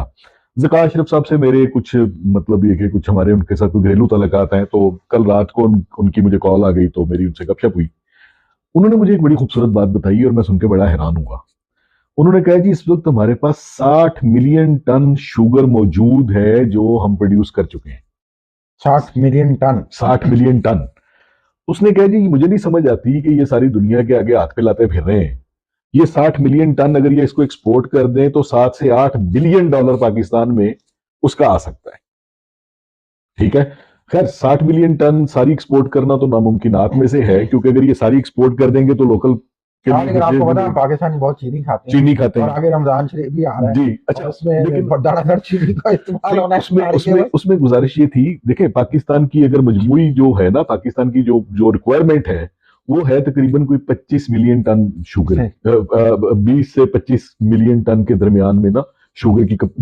था। ज़का अशरफ साहब से मेरे कुछ मतलब ये कि कुछ हमारे उनके साथ कोई घरेलू तल्लुकात हैं, तो कल रात को उनकी मुझे कॉल आ गई, तो मेरी उनसे गपशप हुई। उन्होंने मुझे एक बड़ी खूबसूरत बात बताई और मैं सुन के बड़ा हैरान हुआ। उन्होंने कहा जी इस वक्त हमारे पास 60 मिलियन टन शुगर मौजूद है जो हम प्रोड्यूस कर चुके हैं। 60 मिलियन टन? 60 million ton. उसने कहा जी मुझे नहीं समझ आती कि ये सारी दुनिया के आगे हाथ फैलाते फिर रहे हैं। ये 60 मिलियन टन अगर ये इसको एक्सपोर्ट कर दें तो 7 से 8 बिलियन डॉलर पाकिस्तान में उसका आ सकता है। ठीक है, खैर 60 मिलियन टन सारी एक्सपोर्ट करना तो नामुमकिनात में से है, क्योंकि अगर ये सारी एक्सपोर्ट कर देंगे तो लोकल के हाँ, लेकिन आपको पता है लिए पाकिस्तानी बहुत चीनी खाते हैं चीनी खाते और हैं। आगे रमजान शरीफ भी आ रहा है जी और अच्छा, उसमें लेकिन धड़ाधड़ चीनी का इस्तेमाल होना है उसमें इफ्तारी के उसमें वक्त। उसमें गुजारिश ये थी, देखें पाकिस्तान की अगर मजमूई जो है ना, पाकिस्तान की जो जो रिक्वायरमेंट है वो है तकरीबन कोई 25 मिलियन टन शुगर, 20 से 25 मिलियन टन के दरमियान में ना शुगर की